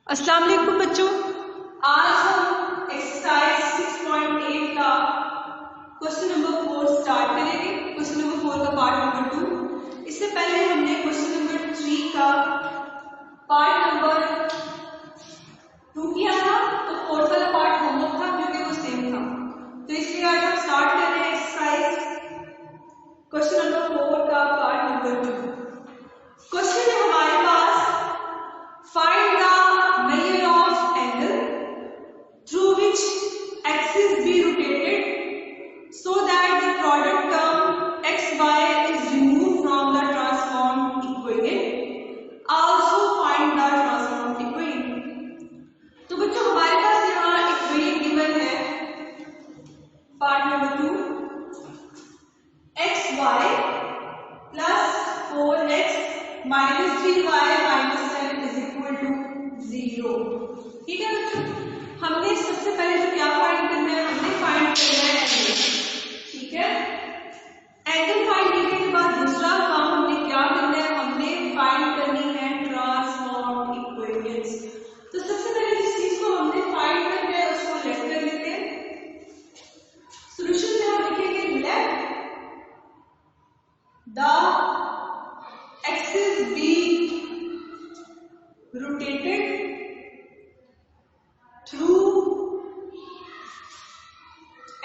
अस्सलाम वालेकुम बच्चों, आज हम एक्सरसाइज 6.8 का क्वेश्चन नंबर 4 स्टार्ट करेंगे। क्वेश्चन नंबर 4 का पार्ट नंबर 2। इससे पहले हमने क्वेश्चन नंबर 3 का पार्ट नंबर 2 किया था, तो 4 वाला पार्ट होमवर्क था जो कि वो सेम था। तो इसलिए आज हम स्टार्ट कर रहे हैं एक्सरसाइज क्वेश्चन नंबर 4 का पार्ट नंबर 2। क्वेश्चन है हमारे पास, find the measure of angle through which axis be rotated so that the product term xy is removed from the transformed equation. Also find the transformed equation. तो बच्चों हमारे पास यहाँ equation given है, part number 2, xy plus 4x minus 3y minus 10 is equal to 0। ठीक है बच्चों, हमने सबसे पहले जो क्या फाइंड करना है, हमने फाइंड करना है एंगल। ठीक है, एंगल फाइंड करने के बाद दूसरा काम हमने क्या करना है, हमने फाइंड करनी है ट्रांसफॉर्म्ड इक्वेशंस। तो सबसे पहले जिस चीज को हमने फाइंड करना है उसको लेट कर लेते हैं। सॉल्यूशन में हम लिखेंगे let the axis be rotated through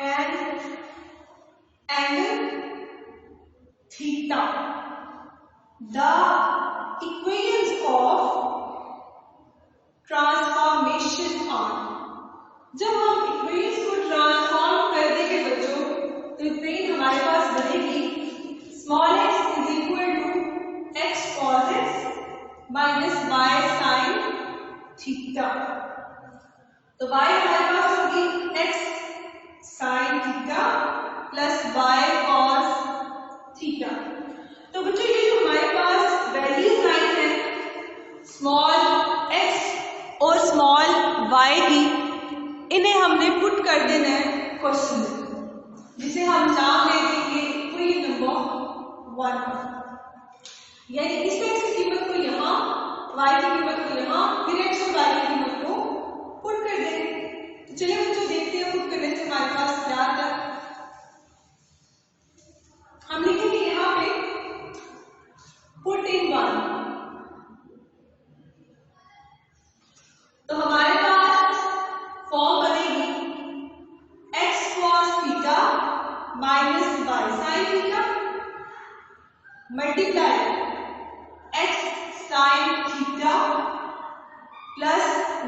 an angle theta. The equations of transformation are, जब हम इक्वेशंस को ट्रांसफॉर्म कर देंगे बच्चों, तो इक्वेशन हमारे पास बनेगी small x is equal to x cos x minus y sin theta. तो y हमारे पास होगी x sin theta plus y cos theta. तो बच्चों ये जो हमारे पास वैल्यूज आई है स्मॉल x और स्मॉल y की, इन्हें हमने पुट कर देना है क्वेश्चन में, जिसे हम नाम दे देंगे इक्वेशन नंबर 1। यानी इस x की कीमत को यहाँ, y की कीमत को यहाँ, फिर x और y की कीमत को पुट कर देंगे। तो चलिए बच्चों देखते हैं पुट करने से हमारे पास क्या आता है। हम लिखेंगे यहाँ पे पुट इन 1। तो हमारे पास फॉर्म बनेगी x cos theta minus y sin theta multiply x sin theta plus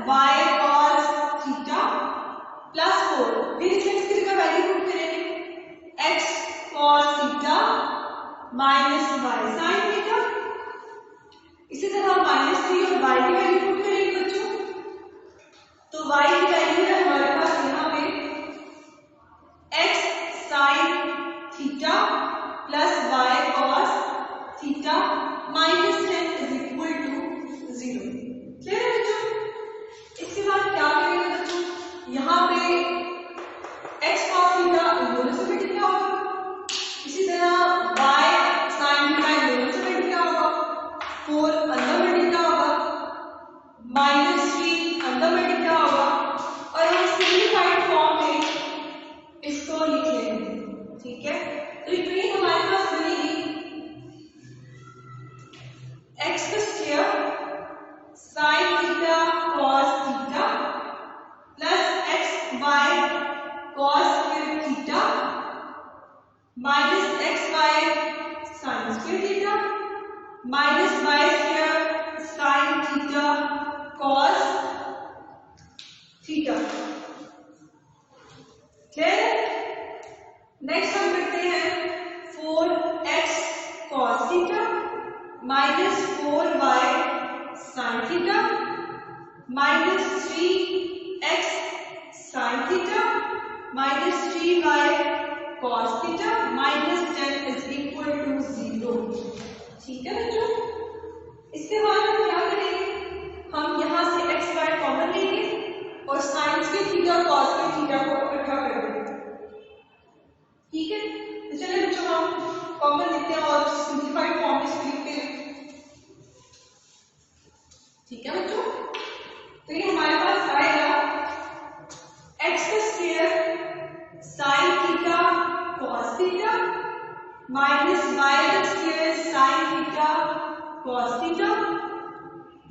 y cos theta plus 4। फिर इस x की जगह वैल्यू पुट करेंगे x cos theta minus y sin theta. इसी तरह माइनस 3 और y की वैल्यू पुट करेंगे बच्चों, तो y की वैल्यू है हमारे पास यहाँ पे x sin theta plus y cos theta minus 10 is equal to 0। Clear है बच्चों? इसके बाद क्या करेंगे बच्चों, यहाँ पे x cos थीटा दोनों से मल्टीप्लाई होगा, इसी तरह y sin थीटा दोनों से मल्टीप्लाई होगा, 4 अंदर मल्टीप्लाई होगा, माइनस 3 अंदर मल्टीप्लाई होगा, और हम सिंपलीफाइड फॉर्म में इसको लिख लेंगे। ठीक है, तो इक्वेशन हमारे पास बनेगी x का square sin theta cos theta plus x y cos square theta minus x y sin square theta minus y square sin theta cos theta. Clear? Next हम करते हैं 4x cos theta minus 4y sin theta minus 3x sin theta minus 3y cos theta minus 10 is equal to 0। ठीक है बच्चों, इसके बाद हम क्या करेंगे, हम यहाँ से x y कॉमन लेंगे और sin के थीटा और cos के थीटा को इकट्ठा कर देंगे। ठीक है, तो चलिए बच्चों हम कॉमन लेते हैं और सिंपलीफाइड फॉर्म में लिखते हैं। ठीक है बच्चों, तो ये हमारे पास आएगा x square sine theta cos theta minus y square sine theta cos theta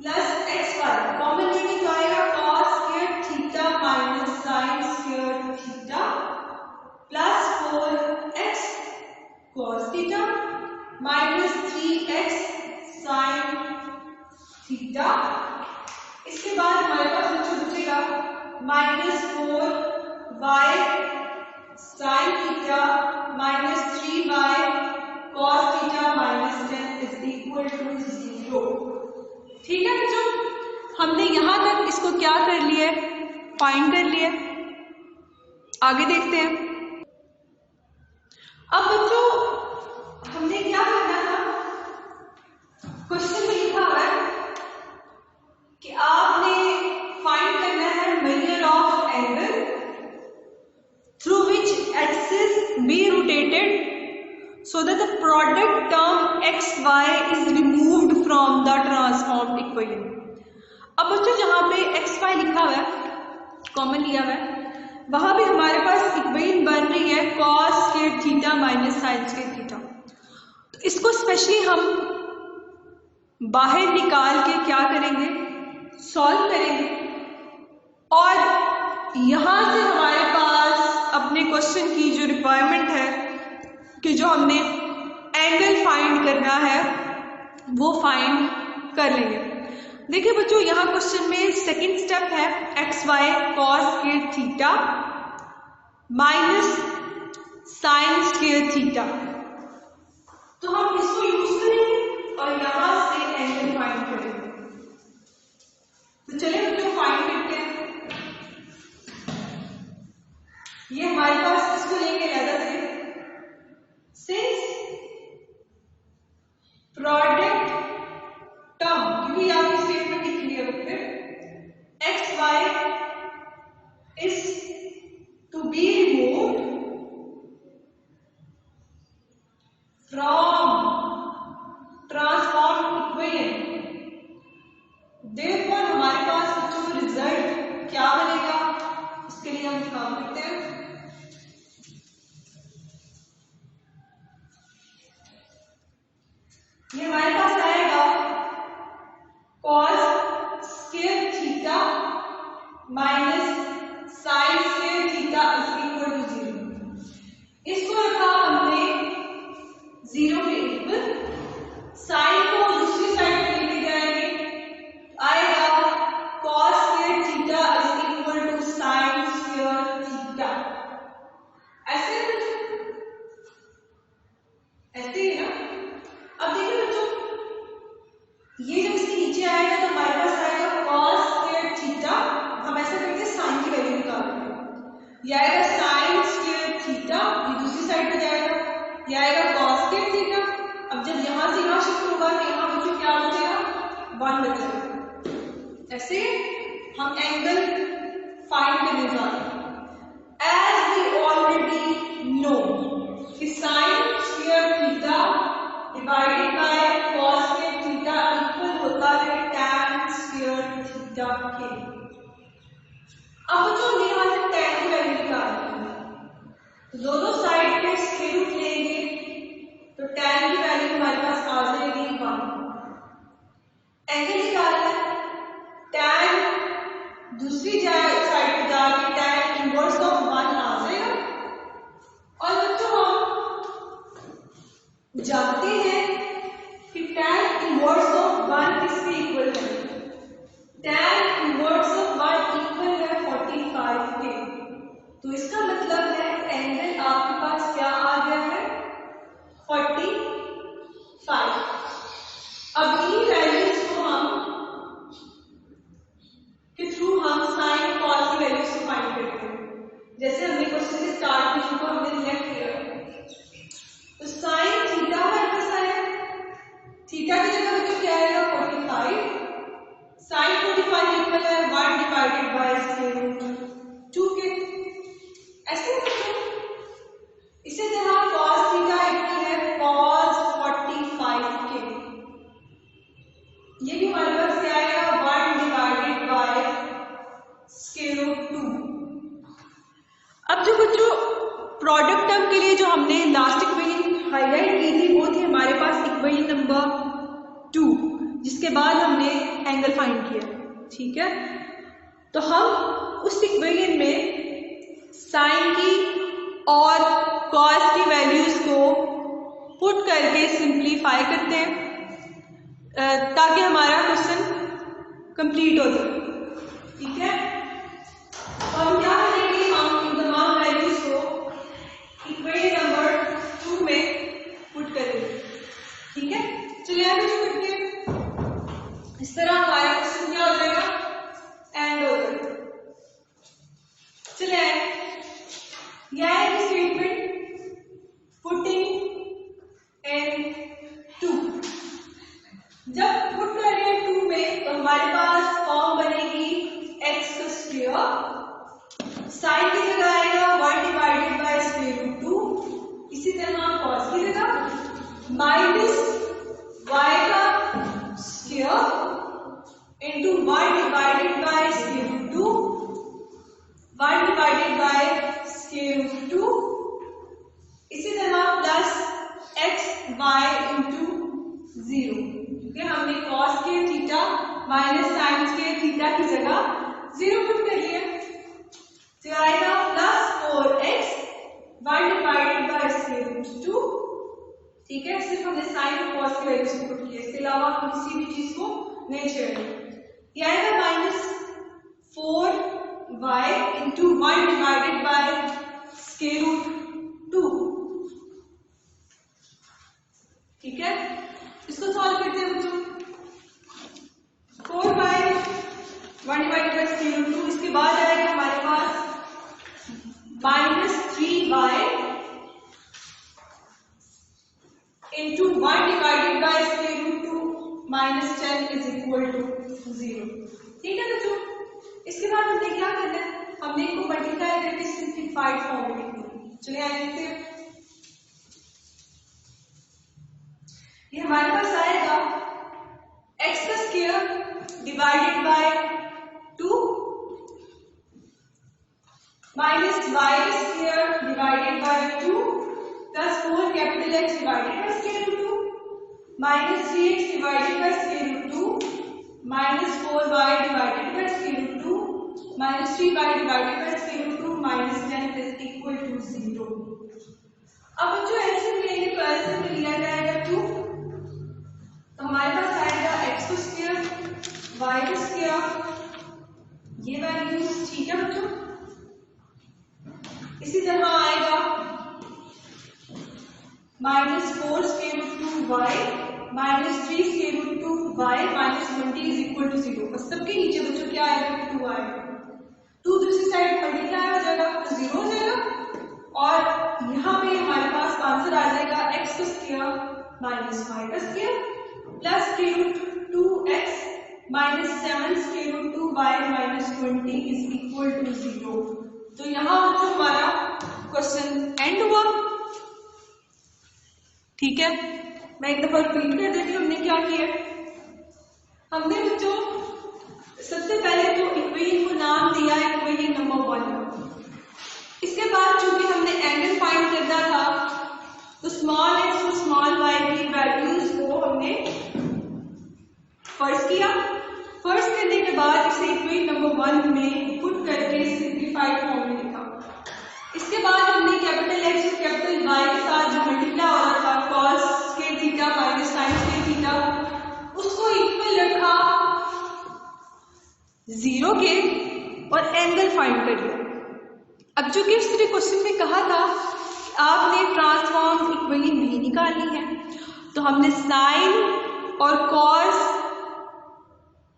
plus x y common लेंगे तो आएगा cos square theta minus sine square theta plus 4x cos theta minus 3x sine theta. इसके बाद हमारे पास बचेगा minus 4y sine theta minus 3y cos theta minus 10 is equal to 0। ठीक है बच्चों, हमने यहां तक इसको क्या कर लिया है, फाइंड कर लिया। आगे देखते हैं। अब बच्चों हमने क्या करना था, क्वेश्चन में लिखा हुआ है कि आपने फाइंड करना है measure of angle through which axis be rotated so that the product term xy is removed from the transformed equation। अब बच्चों जहां पे xy लिखा हुआ है, कॉमन लिया हुआ है, वहां पे हमारे पास इक्वेशन बन रही है cos square theta minus sine square theta. तो इसको स्पेशली हम बाहर निकाल के क्या करेंगे, सॉल्व करेंगे, और यहां से हमारे पास अपने क्वेश्चन की जो रिक्वायरमेंट है कि जो हमने एंगल फाइंड करना है वो फाइंड कर लेंगे। देखिए बच्चों यहाँ क्वेश्चन में सेकंड स्टेप है x y cos square theta minus sine square theta, तो हम इसको यूज करेंगे और यहां से एंगल फाइंड करेंगे। तो चलिए बच्चों फाइंड करते हैं। ये हमारे पास इसको लेंगे लहदा से, since product term, क्योंकि आपकी स्टेटमेंट लिख लिया फिर x y is to be removed from transformed equation, therefore हमारे पास बच्चों रिजल्ट क्या बनेगा, इसके लिए हम काम करते हैं। ये हमारे पास आएगा cos square theta minus sine square theta is equal to 0। इसको रखा हमने 0 के इक्वल, साइन को दूसरी साइड पे लेके जाएंगे, आएगा cos square theta is equal to sine square theta. ऐसे ही ना। अब देखिए बच्चों, ये जब इसके नीचे आएगा तो हमारे पास आएगा cos स्क्वायर थीटा, हम ऐसा करते हैं साइन की वैल्यू निकालते हैं, ये आएगा साइन स्क्वायर थीटा, ये दूसरी साइड पे जाएगा, ये आएगा cos स्क्वायर थीटा। अब जब यहां से यहां शिफ्ट होगा तो यहां बच्चों क्या बचेगा, 1 बचेगा। ऐसे हम एंगल फाइंड करने जा रहे हैं। एज वी ऑलरेडी नो कि sign square theta divided by cos square theta equal होता है tan स्क्वायर थीटा के। अब बच्चों हमने यहां से tan की वैल्यू निकालनी है, दोनों साइड पे स्क्वायर रूट लेंगे तो tan की वैल्यू हमारे पास आ जाएगी 1। एंगल निकालना है, tan दूसरी साइड पे जाके tan इनवर्स ऑफ 1 आ जाएगा। और बच्चों हम जानते हैं कि tan इनवर्स ऑफ 1 किसके इक्वल है, tan इनवर्स ऑफ 1 इक्वल है 45 के। तो इसका मतलब है एंगल आपके पास क्या आ गया है, 45। अब इन वैल्यूज को हम के थ्रू हम साइन कॉस की वैल्यूज को फाइंड करते हैं। जैसे हमने क्वेश्चन के स्टार्ट में इनको हमने लेफ्ट किया, तो साइन थीटा हमारे पास आया, थीटा की जगह बच्चों क्या हमने लास्ट इक्वेशन हाईलाइट की थी वो थी हमारे पास इक्वेशन नंबर 2, जिसके बाद हमने एंगल फाइंड किया, ठीक है। तो हम उस इक्वेशन में साइन की और कॉस की वैल्यूज को पुट करके सिंप्लीफाई करते हैं ताकि हमारा क्वेश्चन कंप्लीट हो जाए, ठीक है। तो हम क्या करेंगे, हम इन तमाम वैल्यूज को इक्वेशन नंबर 2 में पुट करेंगे, ठीक है। चलिए आगे करते हैं। इस तरह हमारा क्वेश्चन क्या हो जाएगा, एंड हो जाएगा। चलिए यह है स्टेटमेंट पुटिंग एंड 2। जब पुट कर रहे हैं 2 में तो हमारे पास फॉर्म बनेगी x का स्क्वायर, साइन की जगह आएगा 1 डिवाइडेड बाय स्क्वायर रूट 2, इसी तरह cos की जगह माइनस y का square into 1 divided by square root 2, 1 divided by square root 2, इसी तरह प्लस x y into 0, क्योंकि हमने cos के थीटा माइनस साइन के थीटा की जगह 0 पुट कर लिया, तो आएगा plus 4x 1 divided by square root 2, ठीक है। सिर्फ हमने साइन और cos की वैल्यू से पुट किया, इसके अलावा हम किसी भी चीज को नहीं छेड़ेंगे। यह आएगा minus 4y into 1 divided by square root 2, ठीक है। इसको सॉल्व करते हैं बच्चों, 4y 1 divided by square root 2, इसके बाद आएगा हमारे पास minus 3y into 1 divided by square root 2 minus 10 is equal to 0, ठीक है बच्चों। इसके बाद हमने क्या करना है, हमने इनको मल्टीप्लाई करके सिंप्लीफाइड फॉर्म में लिखना। चलिए आगे देखते हैं। ये हमारे पास आएगा x का square divided by 2 minus y square divided by 2 plus 4 capital X divided by square root 2 minus 3x divided by square root 2 minus 4y divided by square root 2 minus 3y divided by square root 2 minus 10 is equal to 0। अब जो LCM लेंगे तो LCM में लिया जाएगा 2, तो हमारे पास आएगा x का स्क्वायर y का स्क्वायर, ये वैल्यूज, ठीक है बच्चों। इसी तरह आएगा minus 4 square root 2y minus 3 square root 2y minus 20 is equal to 0। बस सबके नीचे बच्चों क्या आएगा, 2 आएगा, 2 दूसरी साइड मल्टीप्लाई हो जाएगा तो 0 हो जाएगा, और यहाँ पे हमारे पास आंसर आ जाएगा x का स्क्वायर माइनस y का square plus square root 2x minus 7 square root 2y minus 20 is equal to 0। तो यहाँ बच्चों हमारा क्वेश्चन एंड हुआ, ठीक है। मैं एक दफा रिपीट कर देती हूँ हमने क्या किया। हमने बच्चों सबसे पहले तो इक्वेशन को नाम दिया इक्वेशन नंबर 1। इसके बाद चूंकि हमने एंगल फाइंड करना था तो स्मॉल x और स्मॉल y की वैल्यूज को हमने फर्स्ट किया। फर्स्ट करने के बाद इसे इक्वेशन नंबर 1 में पुट करके सिंप्लीफाइड फॉर्म में लिखा। इसके बाद हमने कैपिटल X और कैपिटल Y के साथ जो मल्टीप्लाई हो रहा था cos के थीटा माइनस साइन के थीटा, उसको इक्वल रखा 0 के और एंगल फाइंड कर लिया। अब चूंकि इस क्वेश्चन में कहा था आपने ट्रांसफॉर्म इक्वेशन नहीं निकालनी है, तो हमने साइन और कॉस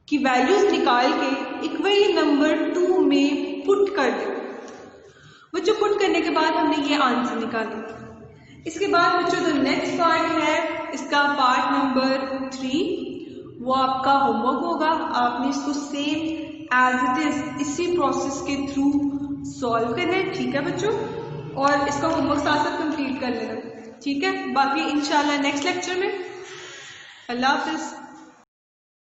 की वैल्यूज निकाल के इक्वेशन नंबर 2 में पुट कर दिया। बच्चों पुट करने के बाद हमने ये आंसर निकाला। इसके बाद बच्चों जो नेक्स्ट पार्ट है इसका पार्ट नंबर 3, वो आपका होमवर्क होगा। आपने इसको सेम एज इट इज इसी प्रोसेस के थ्रू सॉल्व करना है, ठीक है बच्चों, और इसका होमवर्क साथ साथ कंप्लीट कर लेना, ठीक है। बाकी इंशाल्लाह नेक्स्ट लेक्चर में। अल्लाह हाफिज।